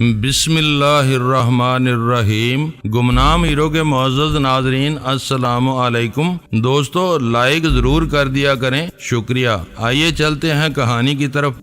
بسم اللہ الرحمن الرحیم۔ گمنام ہیرو کے معزز ناظرین السلام علیکم۔ دوستو لائک ضرور کر دیا کریں، شکریہ۔ آئیے چلتے ہیں کہانی کی طرف۔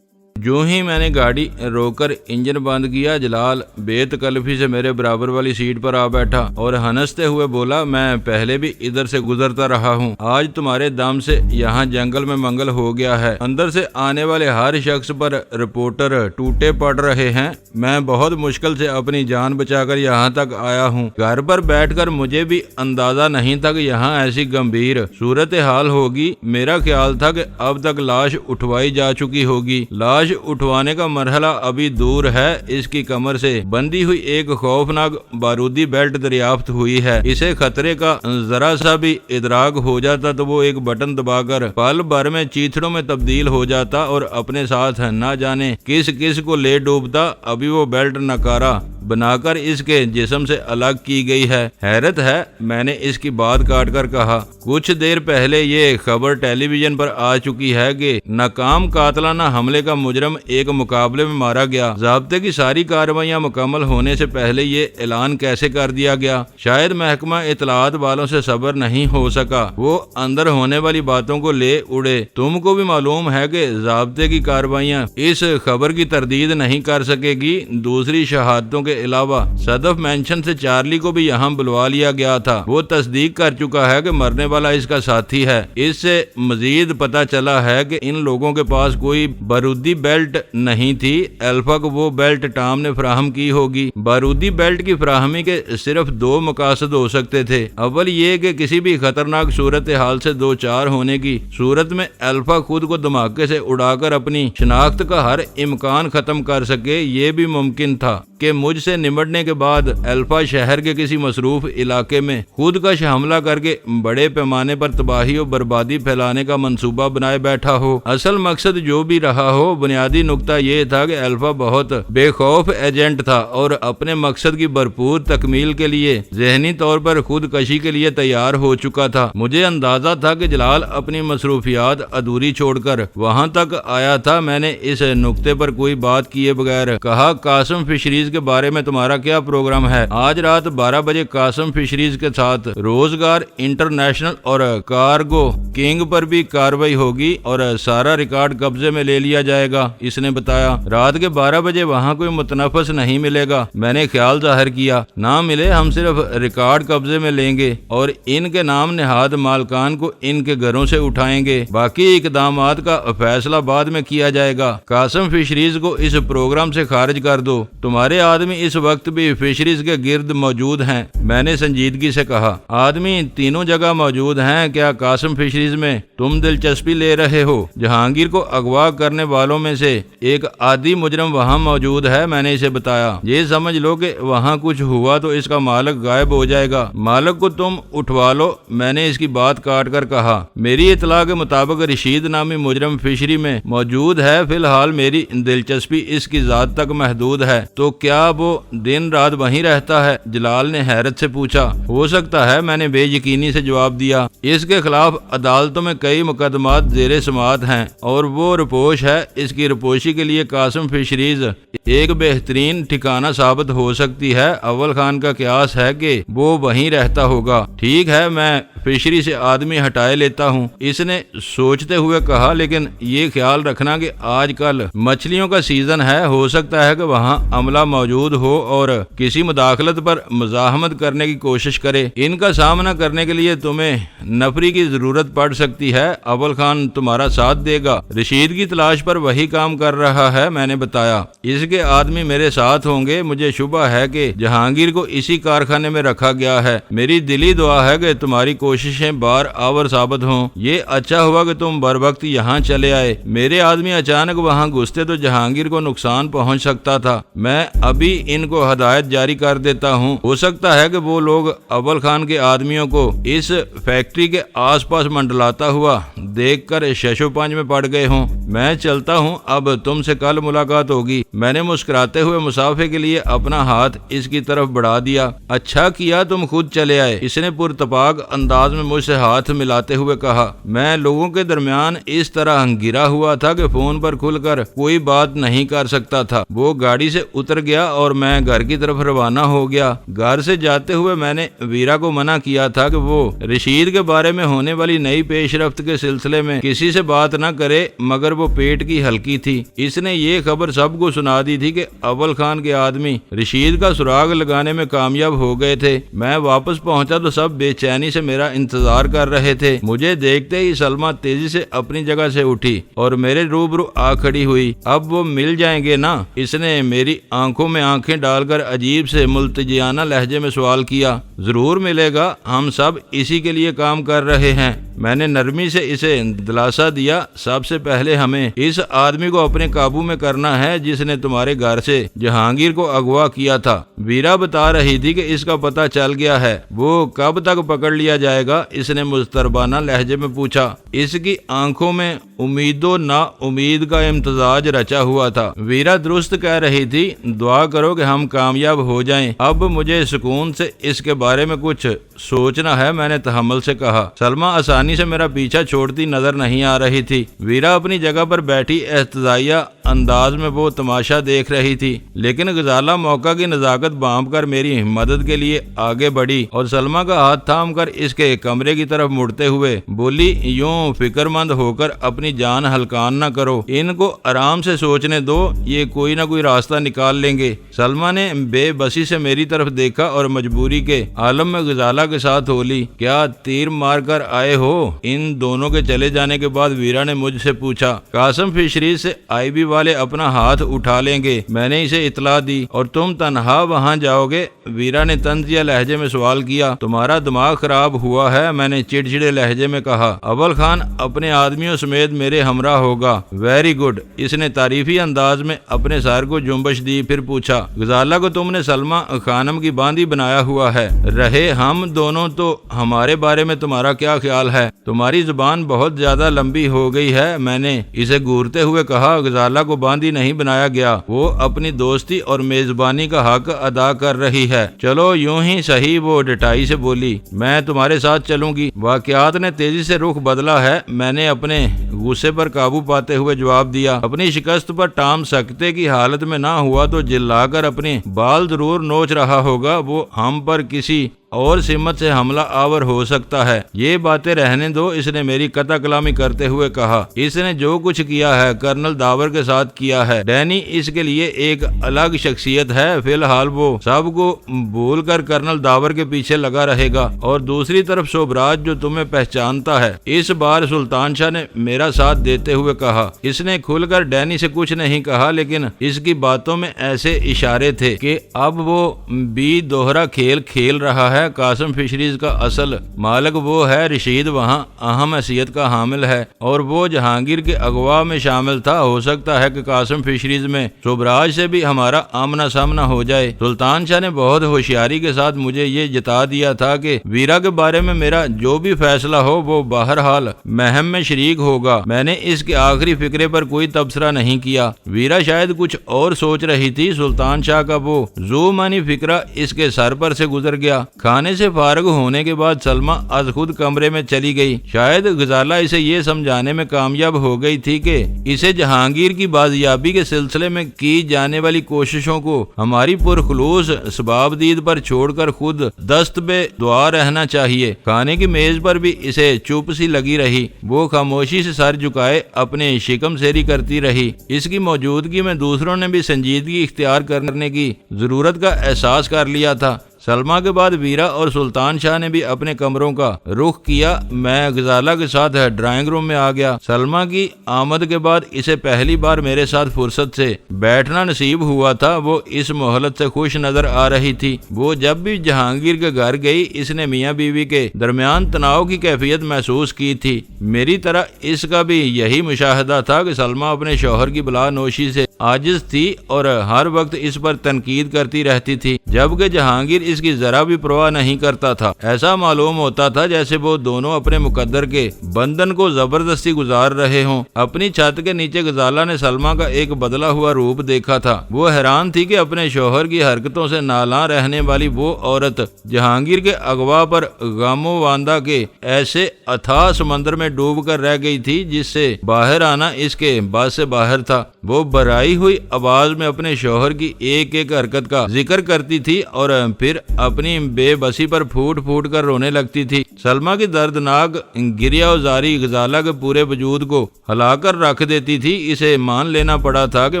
جو ہی میں نے گاڑی روک کر انجن بند کیا، جلال بے تکلفی سے میرے برابر والی سیٹ پر آ بیٹھا اور ہنستے ہوئے بولا، میں پہلے بھی ادھر سے گزرتا رہا ہوں، آج تمہارے دم سے یہاں جنگل میں منگل ہو گیا ہے۔ اندر سے آنے والے ہر شخص پر رپورٹر ٹوٹے پڑ رہے ہیں۔ میں بہت مشکل سے اپنی جان بچا کر یہاں تک آیا ہوں۔ گھر پر بیٹھ کر مجھے بھی اندازہ نہیں تھا کہ یہاں ایسی گمبھیر صورتحال ہوگی۔ میرا خیال تھا کہ اب تک لاش اٹھوائی جا چکی ہوگی۔ لاش اٹھوانے کا مرحلہ ابھی دور ہے۔ اس کی کمر سے بندھی ہوئی ایک خوفناک بارودی بیلٹ دریافت ہوئی ہے۔ اسے خطرے کا ذرا سا بھی ادراک ہو جاتا تو وہ ایک بٹن دبا کر پل بھر میں چیتڑوں میں تبدیل ہو جاتا اور اپنے ساتھ نہ جانے کس کس کو لے ڈوبتا۔ ابھی وہ بیلٹ نکارا بنا کر اس کے جسم سے الگ کی گئی ہے۔ حیرت ہے، میں نے اس کی بات کاٹ کر کہا۔ کچھ دیر پہلے یہ خبر ٹیلی ویژن پر آ چکی ہے کہ ناکام قاتلانہ حملے کا مجرم ایک مقابلے میں مارا گیا۔ ضابطے کی ساری کارروائیاں مکمل ہونے سے پہلے یہ اعلان کیسے کر دیا گیا؟ شاید محکمہ اطلاعات والوں سے صبر نہیں ہو سکا، وہ اندر ہونے والی باتوں کو لے اڑے۔ تم کو بھی معلوم ہے کہ ضابطے کی کارروائیاں اس خبر کی تردید نہیں کر سکے گی۔ دوسری شہادتوں کے علاوہ صدف مینشن سے چارلی کو بھی یہاں بلوا لیا گیا تھا۔ وہ تصدیق کر چکا ہے کہ مرنے والا اس کا ساتھی ہے۔ اس سے مزید پتہ چلا ہے کہ ان لوگوں کے پاس کوئی بارودی بیلٹ نہیں تھی۔ الفا کو وہ بیلٹ ٹام نے فراہم کی ہوگی۔ بارودی بیلٹ کی فراہمی کے صرف دو مقاصد ہو سکتے تھے۔ اول یہ کہ کسی بھی خطرناک صورتحال سے دو چار ہونے کی صورت میں الفا خود کو دھماکے سے اڑا کر اپنی شناخت کا ہر امکان ختم کر سکے۔ یہ بھی ممکن تھا کہ مجھ سے نمٹنے کے بعد الفا شہر کے کسی مصروف علاقے میں خودکش حملہ کر کے بڑے پیمانے پر تباہی و بربادی پھیلانے کا منصوبہ بنائے بیٹھا ہو۔ اصل مقصد جو بھی رہا ہو، بنیادی نقطہ یہ تھا کہ الفا بہت بے خوف ایجنٹ تھا اور اپنے مقصد کی بھرپور تکمیل کے لیے ذہنی طور پر خودکشی کے لیے تیار ہو چکا تھا۔ مجھے اندازہ تھا کہ جلال اپنی مصروفیات ادھوری چھوڑ کر وہاں تک آیا تھا۔ میں نے اس نقطے پر کوئی بات کیے بغیر کہا، قاسم فشریز کے بارے میں تمہارا کیا پروگرام ہے؟ آج رات 12 بجے قاسم فشریز کے ساتھ روزگار انٹرنیشنل اور کارگو کنگ پر بھی کاروائی ہوگی اور سارا ریکارڈ قبضے میں لے لیا جائے گا، اس نے بتایا۔ رات کے 12 بجے وہاں کوئی متنفس نہیں ملے گا، میں نے خیال ظاہر کیا۔ نہ ملے، ہم صرف ریکارڈ قبضے میں لیں گے اور ان کے نام نہاد مالکان کو ان کے گھروں سے اٹھائیں گے۔ باقی اقدامات کا فیصلہ بعد میں کیا جائے گا۔ قاسم فشریز کو اس پروگرام سے خارج کر دو۔ تمہارے آدمی اس وقت بھی فشریز کے گرد موجود ہیں، میں نے سنجیدگی سے کہا۔ آدمی تینوں جگہ موجود ہیں۔ کیا قاسم فشریز میں تم دلچسپی لے رہے ہو؟ جہانگیر کو اغوا کرنے والوں میں سے ایک عادی مجرم وہاں موجود ہے، میں نے اسے بتایا۔ یہ سمجھ لو کہ وہاں کچھ ہوا تو اس کا مالک غائب ہو جائے گا۔ مالک کو تم اٹھوا لو، میں نے اس کی بات کاٹ کر کہا۔ میری اطلاع کے مطابق رشید نامی مجرم فشری میں موجود ہے۔ فی الحال میری دلچسپی اس کی ذات تک محدود ہے۔ تو کیا وہ دن رات وہیں رہتا ہے؟ جلال نے حیرت سے پوچھا۔ ہو سکتا ہے، میں نے بے یقینی سے جواب دیا۔ اس کے خلاف عدالتوں میں کئی مقدمات زیر سماعت ہیں اور وہ رپوش ہے۔ اس کی رپوشی کے لیے قاسم فشریز ایک بہترین ٹھکانہ ثابت ہو سکتی ہے۔ اول خان کا قیاس ہے کہ وہ وہیں رہتا ہوگا۔ ٹھیک ہے، میں فشری سے آدمی ہٹائے لیتا ہوں، اس نے سوچتے ہوئے کہا، لیکن یہ خیال رکھنا کہ آج کل مچھلیوں کا سیزن ہے، ہو سکتا ہے کہ وہاں عملہ موجود ہو اور کسی مداخلت پر مزاحمت کرنے کی کوشش کرے۔ ان کا سامنا کرنے کے لیے تمہیں نفری کی ضرورت پڑ سکتی ہے۔ اول خان تمہارا ساتھ دے گا۔ رشید کی تلاش پر وہی کام کر رہا ہے، میں نے بتایا۔ اس کے آدمی میرے ساتھ ہوں گے۔ مجھے شبہ ہے کہ جہانگیر کو اسی کارخانے میں رکھا گیا ہے۔ میری دلی دعا ہے کہ تمہاری کوششیں بار آور ثابت ہوں۔ یہ اچھا ہوا کہ تم بر وقت یہاں چلے آئے۔ میرے آدمی اچانک وہاں گھستے تو جہانگیر کو نقصان پہنچ سکتا تھا۔ میں ابھی ان کو ہدایت جاری کر دیتا ہوں، ہو سکتا ہے کہ وہ لوگ اول خان کے آدمیوں کو اس فیکٹری کے آس پاس منڈلاتا ہوا دیکھ کر شش و پنج میں پڑ گئے ہوں۔ میں چلتا ہوں، اب تم سے کل ملاقات ہوگی۔ میں نے مسکراتے ہوئے مسافے کے لیے اپنا ہاتھ اس کی طرف بڑھا دیا۔ اچھا کیا تم خود چلے آئے، اس نے پرتپاک انداز میں مجھ سے ہاتھ ملاتے ہوئے کہا۔ میں لوگوں کے درمیان اس طرح گرا ہوا تھا کہ فون پر کھل کر کوئی بات نہیں کر سکتا تھا۔ وہ گاڑی سے اتر گیا اور میں گھر کی طرف روانہ ہو گیا۔ گھر سے جاتے ہوئے میں نے ویرا کو منع کیا تھا کہ وہ رشید کے بارے میں ہونے والی نئی پیش رفت کے سلسلے میں کسی سے بات نہ کرے، مگر وہ پیٹ کی ہلکی تھی۔ اس نے یہ خبر سب کو سنا دی تھی کہ اول خان کے آدمی رشید کا سراغ لگانے میں کامیاب ہو گئے تھے۔ میں واپس پہنچا تو سب بے چینی سے میرا انتظار کر رہے تھے۔ مجھے دیکھتے ہی سلمہ تیزی سے اپنی جگہ سے اٹھی اور میرے روبرو آ کھڑی ہوئی۔ اب وہ مل جائیں گے نا؟ اس نے میری آنکھوں میں آنکھیں ڈال کر عجیب سے ملتجیانہ لہجے میں سوال کیا۔ ضرور ملے گا، ہم سب اسی کے لیے کام کر رہے ہیں۔ میں نے نرمی سے اسے دلاسا دیا۔ سب سے پہلے ہمیں اس آدمی کو اپنے قابو میں کرنا ہے جس نے تمہارے گھر سے جہانگیر کو اغوا کیا تھا۔ ویرا بتا رہی تھی کہ اس کا پتہ چل گیا ہے۔ وہ کب تک پکڑ لیا جائے گا؟ اس نے مضطربانہ لہجے میں پوچھا۔ اس کی آنکھوں میں امید و نا امید کا امتزاج رچا ہوا تھا۔ ویرا درست کہہ رہی تھی، دعا کرو کہ ہم کامیاب ہو جائیں۔ اب مجھے سکون سے اس کے بارے میں کچھ سوچنا ہے، میں نے تحمل سے کہا۔ سلمہ آسانی سے میرا پیچھا چھوڑتی نظر نہیں آ رہی تھی۔ ویرا اپنی جگہ پر بیٹھی احتجاجیہ انداز میں وہ تماشا دیکھ رہی تھی، لیکن غزالہ موقع کی نزاکت بانپ کر میری مدد کے لیے آگے بڑھی اور سلمہ کا ہاتھ تھام کر اس کے کمرے کی طرف مڑتے ہوئے بولی، یوں فکر مند ہو کر اپنی جان ہلکان نہ کرو، ان کو آرام سے سوچنے دو، یہ کوئی نہ کوئی راستہ نکال لیں گے۔ سلمہ نے بے بسی سے میری طرف دیکھا اور مجبوری کے عالم میں غزالہ کے ساتھ بولی، کیا تیر مار کر آئے ہو؟ ان دونوں کے چلے جانے کے بعد ویرا نے مجھ سے پوچھا۔ قاسم فشریز سے آئی بی والے اپنا ہاتھ اٹھا لیں گے، میں نے اسے اطلاع دی، اور تم تنہا وہاں جاؤ گے؟ ویرا نے طنزیہ لہجے میں سوال کیا۔ تمہارا دماغ خراب ہوا ہے، میں نے چڑچڑے لہجے میں کہا۔ اول خان اپنے آدمیوں سمیت میرے ہمراہ ہوگا۔ ویری گڈ، اس نے تعریفی انداز میں اپنے سر کو جنبش دی، پھر پوچھا، غزالہ کو تم نے سلمہ خانم کی باندھی بنایا ہوا ہے؟ رہے ہم دونوں تو ہمارے بارے میں تمہارا کیا خیال ہے؟ تمہاری زبان بہت زیادہ لمبی ہو گئی ہے، میں نے اسے گورتے ہوئے کہا۔ غزالہ کو باندھی نہیں بنایا گیا، وہ اپنی دوستی اور میزبانی کا حق ادا کر رہی ہے۔ چلو یوں ہی صحیح، وہ ڈٹائی سے بولی، میں تمہارے ساتھ چلوں گی۔ واقعات نے تیزی سے رخ بدلا ہے، میں نے اپنے غصے پر قابو پاتے ہوئے جواب دیا۔ اپنی شکست پر ٹام سکتے کی حالت میں نہ ہوا تو جلا کر اپنے بال ضرور نوچ رہا ہوگا، وہ ہم پر کسی اور سمت سے حملہ آور ہو سکتا ہے۔ یہ باتیں رہنے دو، اس نے میری قطع کلامی کرتے ہوئے کہا۔ اس نے جو کچھ کیا ہے کرنل داور کے ساتھ کیا ہے۔ ڈینی اس کے لیے ایک الگ شخصیت ہے، فی الحال وہ سب کو بھول کر کرنل داور کے پیچھے لگا رہے گا، اور دوسری طرف شوبراج جو تمہیں پہچانتا ہے۔ اس بار سلطان شاہ نے میرا ساتھ دیتے ہوئے کہا۔ اس نے کھل کر ڈینی سے کچھ نہیں کہا، لیکن اس کی باتوں میں ایسے اشارے تھے کہ اب وہ بھی دوہرا کھیل کھیل رہا ہے۔ قاسم فشریز کا اصل مالک وہ ہے، رشید وہاں اہم حیثیت کا حامل ہے، اور وہ جہانگیر کے اغوا میں شامل تھا۔ ہو سکتا ہے کہ قاسم فشریز میں شوبراج سے بھی ہمارا آمنا سامنا ہو جائے۔ سلطان شاہ نے بہت ہوشیاری کے ساتھ مجھے یہ جتا دیا تھا کہ ویرا کے بارے میں میرا جو بھی فیصلہ ہو وہ بہرحال مہم میں شریک ہوگا۔ میں نے اس کے آخری فکرے پر کوئی تبصرہ نہیں کیا۔ ویرا شاید کچھ اور سوچ رہی تھی۔ سلطان شاہ کا وہ ذو معنی فکرہ اس کے سر پر سے گزر گیا۔ کھانے سے فارغ ہونے کے بعد سلمہ از خود کمرے میں چلی گئی۔ شاید غزالہ اسے یہ سمجھانے میں کامیاب ہو گئی تھی کہ اسے جہانگیر کی بازیابی کے سلسلے میں کی جانے والی کوششوں کو ہماری پرخلوص سبابدید پر چھوڑ کر خود دست بے دعا رہنا چاہیے۔ کھانے کی میز پر بھی اسے چپ سی لگی رہی۔ وہ خاموشی سے سر جھکائے اپنے شکم سیری کرتی رہی۔ اس کی موجودگی میں دوسروں نے بھی سنجیدگی اختیار کرنے کی ضرورت کا احساس کر لیا تھا۔ سلمہ کے بعد ویرا اور سلطان شاہ نے بھی اپنے کمروں کا رخ کیا۔ میں غزالہ کے ساتھ ڈرائنگ روم میں آ گیا۔ سلمہ کی آمد کے بعد اسے پہلی بار میرے ساتھ فرصت سے بیٹھنا نصیب ہوا تھا۔ وہ اس مہلت سے خوش نظر آ رہی تھی۔ وہ جب بھی جہانگیر کے گھر گئی اس نے میاں بیوی کے درمیان تناؤ کی کیفیت محسوس کی تھی۔ میری طرح اس کا بھی یہی مشاہدہ تھا کہ سلمہ اپنے شوہر کی بلا نوشی سے عاجز تھی اور ہر وقت اس پر تنقید کرتی رہتی تھی، جبکہ جہانگیر اس کی ذرا بھی پرواہ نہیں کرتا تھا۔ ایسا معلوم ہوتا تھا جیسے وہ دونوں اپنے مقدر کے بندھن کو زبردستی گزار رہے ہوں۔ اپنی چھت کے نیچے غزالہ نے سلمہ کا ایک بدلا ہوا روپ دیکھا تھا۔ وہ حیران تھی کہ اپنے شوہر کی حرکتوں سے نالاں رہنے والی وہ عورت جہانگیر کے اغوا پر غم و واندہ کے ایسے اتھاہ سمندر میں ڈوب کر رہ گئی تھی جس سے باہر آنا اس کے بس سے باہر تھا۔ وہ برائی ہوئی آواز میں اپنے شوہر کی ایک ایک حرکت کا ذکر کرتی تھی اور پھر اپنی بے بسی پر پھوٹ پھوٹ کر رونے لگتی تھی۔ سلمہ کی دردناک گریہ زاری غزالہ کے پورے وجود کو ہلا کر رکھ دیتی تھی۔ اسے مان لینا پڑا تھا کہ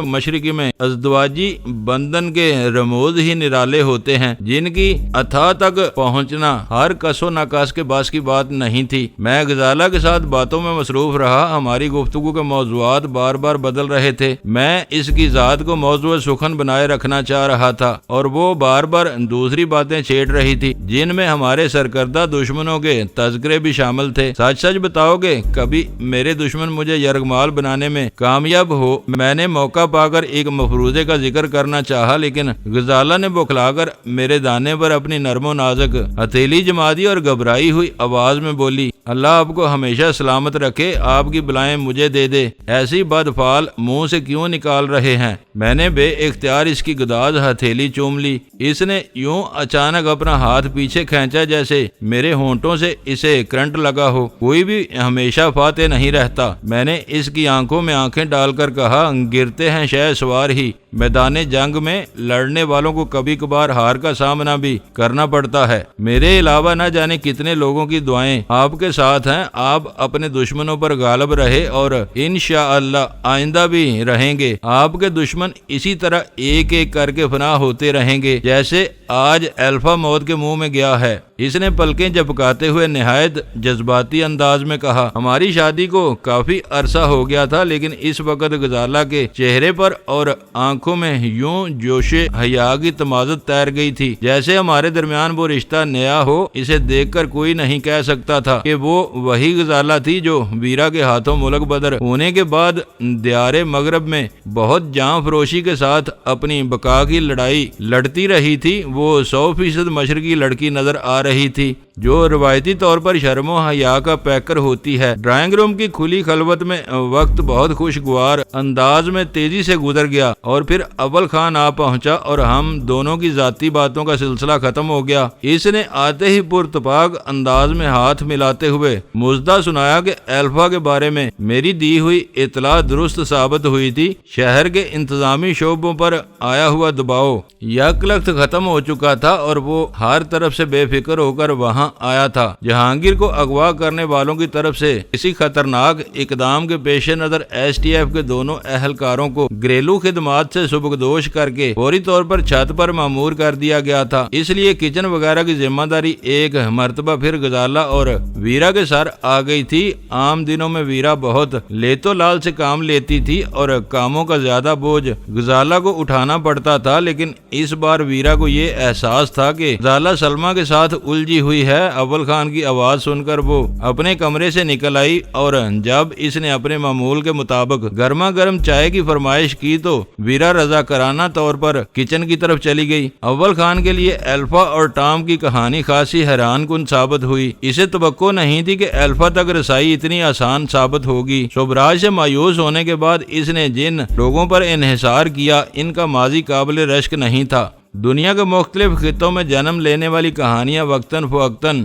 مشرقی میں ازدواجی بندھن کے رموز ہی نرالے ہوتے ہیں جن کی اتھا تک پہنچنا ہر کس و ناقص کے باس کی بات نہیں تھی۔ میں غزالہ کے ساتھ باتوں میں مصروف رہا۔ ہماری گفتگو کے موضوعات بار بار بدل رہے تھے۔ میں اس کی ذات کو موضوع سخن بنائے رکھنا چاہ رہا تھا اور وہ بار بار دوسری باتیں چھیڑ رہی تھی جن میں ہمارے سرکردہ دشمنوں کے تذکرے بھی شامل تھے۔ سچ سچ بتاؤ گے کبھی میرے دشمن مجھے یرغمال بنانے میں کامیاب ہو؟ میں نے موقع پا کر ایک مفروضے کا ذکر کرنا چاہا لیکن غزالہ نے بکھلا کر میرے دانے پر اپنی نرم و نازک ہتھیلی جما دی اور گھبرائی ہوئی آواز میں بولی، اللہ آپ کو ہمیشہ سلامت رکھے، آپ کی بلائیں مجھے دے دے، ایسی بدفعال منہ سے کیوں نکال رہے ہیں؟ میں نے بے اختیار اس کی گداز ہتھیلی چوم لی۔ اس نے یوں اچانک اپنا ہاتھ پیچھے کھینچا جیسے میرے ہونٹوں سے اسے کرنٹ لگا ہو۔ کوئی بھی ہمیشہ فاتح نہیں رہتا۔ میں نے اس کی آنکھوں میں آنکھیں ڈال کر کہا، گرتے ہیں شہ سوار ہی، میدان جنگ میں لڑنے والوں کو کبھی کبھار ہار کا سامنا بھی کرنا پڑتا ہے۔ میرے علاوہ نہ جانے کتنے لوگوں کی دعائیں آپ کے ساتھ ہیں۔ آپ اپنے دشمنوں پر غالب رہے اور انشاءاللہ آئندہ بھی رہیں گے۔ آپ کے دشمن اسی طرح ایک ایک کر کے فنا ہوتے رہیں گے جیسے آج الفا موت کے منہ میں گیا ہے۔ اس نے پلکیں جھپکاتے ہوئے نہایت جذباتی انداز میں کہا، ہماری شادی کو کافی عرصہ ہو گیا تھا لیکن اس وقت غزالہ کے چہرے پر اور آنکھوں میں یوں جوش حیا کی تمازت تیر گئی تھی جیسے ہمارے درمیان وہ رشتہ نیا ہو۔ اسے دیکھ کر کوئی نہیں کہہ سکتا تھا کہ وہ وہی غزالہ تھی جو ویرا کے ہاتھوں ملک بدر ہونے کے بعد دیار مغرب میں بہت جاں فروشی کے ساتھ اپنی بقا کی لڑائی لڑتی رہی تھی۔ وہ 100% مشرقی لڑکی نظر آ رہی تھی جو روایتی طور پر شرم و حیا کا پیکر ہوتی ہے۔ ڈرائنگ روم کی کھلی خلوت میں وقت بہت خوشگوار انداز میں تیزی سے گزر گیا اور پھر اول خان آ پہنچا اور ہم دونوں کی ذاتی باتوں کا سلسلہ ختم ہو گیا۔ اس نے آتے ہی پرتپاک انداز میں ہاتھ ملاتے ہوئے مزدہ سنایا کہ الفا کے بارے میں میری دی ہوئی اطلاع درست ثابت ہوئی تھی۔ شہر کے انتظامی شعبوں پر آیا ہوا دباؤ یک لخت ختم ہو چکا تھا اور وہ ہر طرف سے بے فکر ہو کر وہاں آیا تھا۔ جہانگیر کو اغوا کرنے والوں کی طرف سے کسی خطرناک اقدام کے پیش نظر ایس ٹی ایف کے دونوں اہلکاروں کو گھریلو خدمات سے سبکدوش کر کے فوری طور پر چھت پر مامور کر دیا گیا تھا۔ اس لیے کچن وغیرہ کی ذمہ داری ایک مرتبہ پھر غزالہ اور ویرا کے سر آ گئی تھی۔ عام دنوں میں ویرا بہت لیتو لال سے کام لیتی تھی اور کاموں کا زیادہ بوجھ غزالہ کو اٹھانا پڑتا تھا، لیکن اس بار ویرا کو یہ احساس تھا کہ غزالہ سلمہ کے ساتھ الجھی ہوئی ہے۔ اول خان کی آواز سن کر وہ اپنے کمرے سے نکل آئی اور جب اس نے اپنے معمول کے مطابق گرما گرم چائے کی فرمائش کی تو ویرا رضاکارانہ طور پر کچن کی طرف چلی گئی۔ اول خان کے لیے الفا اور ٹام کی کہانی خاصی حیران کن ثابت ہوئی۔ اسے توقع نہیں تھی کہ الفا تک رسائی اتنی آسان ثابت ہوگی۔ شبراج سے مایوس ہونے کے بعد اس نے جن لوگوں پر انحصار کیا ان کا ماضی قابل رشک نہیں تھا۔ دنیا کے مختلف خطوں میں جنم لینے والی کہانیاں وقتاً فوقتاً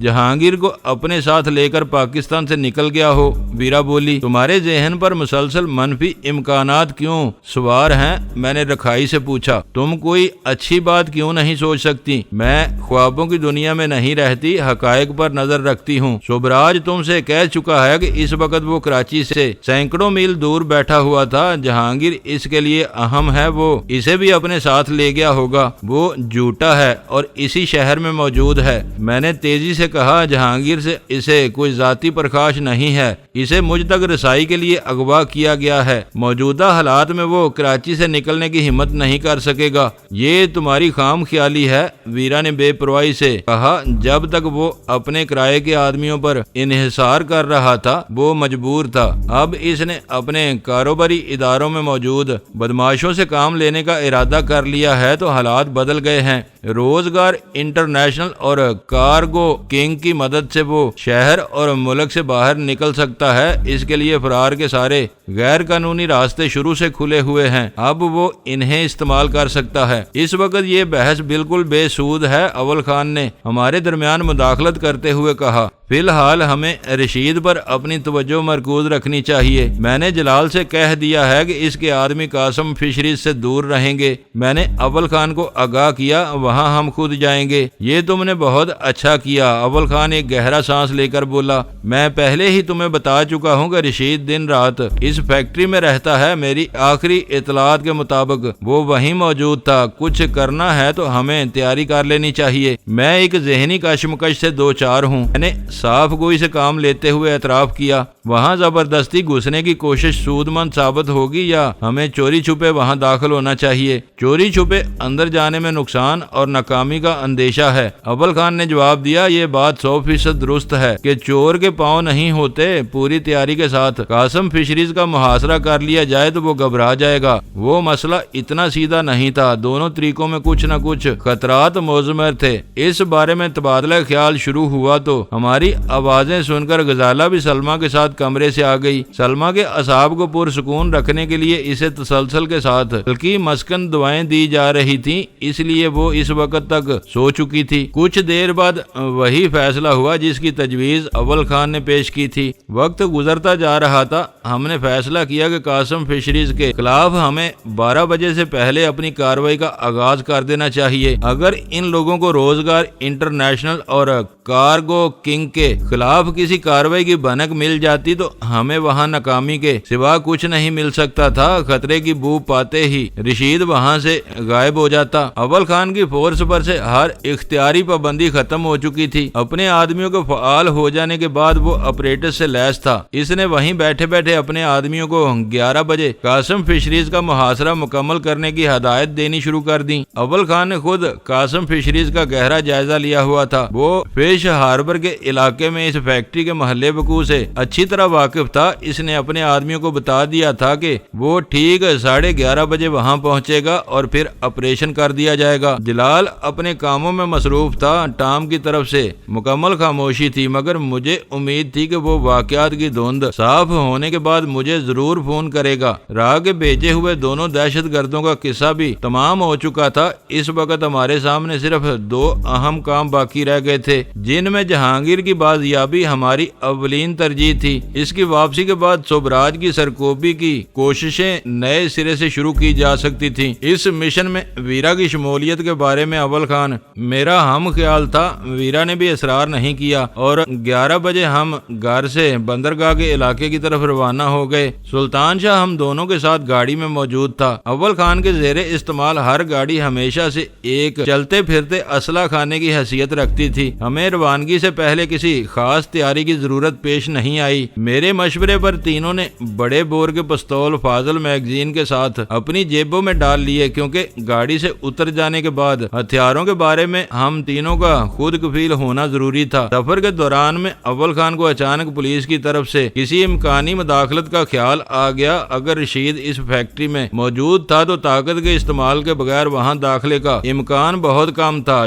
جہانگیر کو اپنے ساتھ لے کر پاکستان سے نکل گیا ہو۔ ویرا بولی، تمہارے ذہن پر مسلسل منفی امکانات کیوں سوار ہیں؟ میں نے رکھائی سے پوچھا۔ تم کوئی اچھی بات کیوں نہیں سوچ سکتی؟ میں خوابوں کی دنیا میں نہیں رہتی، حقائق پر نظر رکھتی ہوں۔ سوبراج تم سے کہہ چکا ہے کہ اس وقت وہ کراچی سے سینکڑوں میل دور بیٹھا ہوا تھا۔ جہانگیر اس کے لیے اہم ہے، وہ اسے بھی اپنے ساتھ لے گیا ہوگا۔ وہ جھوٹا ہے اور اسی شہر میں موجود ہے۔ میں نے تیزی سے کہا، جہانگیر سے اسے کوئی ذاتی پرخاش نہیں ہے، اسے مجھ تک رسائی کے لیے اغوا کیا گیا ہے۔ موجودہ حالات میں وہ کراچی سے نکلنے کی ہمت نہیں کر سکے گا۔ یہ تمہاری خام خیالی ہے، ویرا نے بے پرواہی سے کہا۔ جب تک وہ اپنے کرائے کے آدمیوں پر انحصار کر رہا تھا وہ مجبور تھا، اب اس نے اپنے کاروباری اداروں میں موجود بدماشوں سے کام لینے کا ارادہ کر لیا ہے تو حالات بدل گئے ہیں۔ روزگار انٹرنیشنل اور کارگو کنگ کی مدد سے وہ شہر اور ملک سے باہر نکل سکتا ہے۔ اس کے لیے فرار کے سارے غیر قانونی راستے شروع سے کھلے ہوئے ہیں، اب وہ انہیں استعمال کر سکتا ہے۔ اس وقت یہ بحث بالکل بے سود ہے، اول خان نے ہمارے درمیان مداخلت کرتے ہوئے کہا۔ فی الحال ہمیں رشید پر اپنی توجہ مرکوز رکھنی چاہیے۔ میں نے جلال سے کہہ دیا ہے کہ اس کے آدمی قاسم فشریز سے دور رہیں گے۔ میں نے اول خان کو آگاہ کیا، وہاں ہم خود جائیں گے۔ یہ تم نے بہت اچھا کیا، اول خان ایک گہرا سانس لے کر بولا۔ میں پہلے ہی تمہیں بتا چکا ہوں کہ رشید دن رات اس فیکٹری میں رہتا ہے۔ میری آخری اطلاعات کے مطابق وہ وہیں موجود تھا۔ کچھ کرنا ہے تو ہمیں تیاری کر لینی چاہیے۔ میں ایک ذہنی کشمکش سے دو چار ہوں۔ میں نے صاف گوئی سے کام لیتے ہوئے اعتراف کیا۔ وہاں زبردستی گھسنے کی کوشش سود مند ثابت ہوگی یا ہمیں چوری چھپے وہاں داخل ہونا چاہیے؟ چوری چھپے اندر جانے میں نقصان اور ناکامی کا اندیشہ ہے، اول خان نے جواب دیا۔ یہ بات 100% درست ہے کہ چور کے پاؤں نہیں ہوتے۔ پوری تیاری کے ساتھ قاسم فشریز کا محاصرہ کر لیا جائے تو وہ گھبرا جائے گا۔ وہ مسئلہ اتنا سیدھا نہیں تھا، دونوں طریقوں میں کچھ نہ کچھ خطرات مضمر تھے۔ اس بارے میں تبادلہ خیال شروع ہوا تو ہماری آوازیں سن کر غزالہ بھی سلمہ کے ساتھ کمرے سے آ گئی۔ سلمہ کے اعصاب کو پرسکون رکھنے کے لیے اسے تسلسل کے ساتھ ہلکی مسکن دعائیں دی جا رہی تھیں، اس لیے وہ اس وقت تک سو چکی تھی۔ کچھ دیر بعد وہی فیصلہ ہوا جس کی تجویز اول خان نے پیش کی تھی۔ وقت گزرتا جا رہا تھا، ہم نے فیصلہ کیا کہ قاسم فشریز کے خلاف ہمیں 12 بجے سے پہلے اپنی کارروائی کا آغاز کر دینا چاہیے۔ اگر ان لوگوں کو روزگار انٹرنیشنل اور کارگو کنگ کے خلاف کسی کارروائی کی بھنک مل جاتی تو ہمیں وہاں ناکامی کے سوا کچھ نہیں مل سکتا تھا۔ خطرے کی بو پاتے ہی رشید وہاں سے غائب ہو جاتا۔ اول خان کی فورس پر سے ہر اختیاری پابندی ختم ہو چکی تھی۔ اپنے آدمیوں کو فعال ہو جانے کے بعد وہ آپریٹس سے لیس تھا۔ اس نے وہیں بیٹھے بیٹھے اپنے آدمیوں کو 11 بجے قاسم فشریز کا محاصرہ مکمل کرنے کی ہدایت دینی شروع کر دی۔ اول خان نے خود قاسم فشریز کا گہرا جائزہ لیا ہوا تھا۔ وہ فش ہاربر کے علاقے میں اس فیکٹری کے محلے وقوع سے اچھی طرح واقف تھا۔ اس نے اپنے آدمیوں کو بتا دیا تھا کہ وہ ٹھیک 11:30 بجے وہاں پہنچے گا اور پھر آپریشن کر دیا جائے گا۔ جلال اپنے کاموں میں مصروف تھا۔ ٹام کی طرف سے مکمل خاموشی تھی، مگر مجھے امید تھی کہ وہ واقعات کی دھند صاف ہونے کے بعد مجھے ضرور فون کرے گا۔ راہ کے بھیجے ہوئے دونوں دہشت گردوں کا قصہ بھی تمام ہو چکا تھا۔ اس وقت ہمارے سامنے صرف 2 اہم کام باقی رہ گئے تھے، جن میں جہانگیر کی بازیابی ہماری اولین ترجیح تھی۔ اس کی واپسی کے بعد سوبراج کی سرکوبی کی کوششیں نئے سرے سے شروع کی جا سکتی تھیں۔ اس مشن میں ویرا کی شمولیت کے بارے میں اول خان میرا ہم خیال تھا۔ ویرا نے بھی اصرار نہیں کیا اور 11 بجے ہم گھر سے بندرگاہ کے علاقے کی طرف روانہ ہو گئے۔ سلطان شاہ ہم دونوں کے ساتھ گاڑی میں موجود تھا۔ اول خان کے زیر استعمال ہر گاڑی ہمیشہ سے ایک چلتے پھرتے اسلحہ خانے کی حیثیت رکھتی تھی۔ ہمیں روانگی سے پہلے کسی خاص تیاری کی ضرورت پیش نہیں آئی۔ میرے مشورے پر تینوں نے بڑے بور کے پستول فاضل میگزین کے ساتھ اپنی جیبوں میں ڈال لیے، کیونکہ گاڑی سے اتر جانے کے بعد ہتھیاروں کے بارے میں ہم تینوں کا خود کفیل ہونا ضروری تھا۔ سفر کے دوران میں اول خان کو اچانک پولیس کی طرف سے کسی امکانی مداخلت کا خیال آ گیا۔ اگر رشید اس فیکٹری میں موجود تھا تو طاقت کے استعمال کے بغیر وہاں داخلے کا امکان بہت کم تھا۔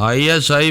ISI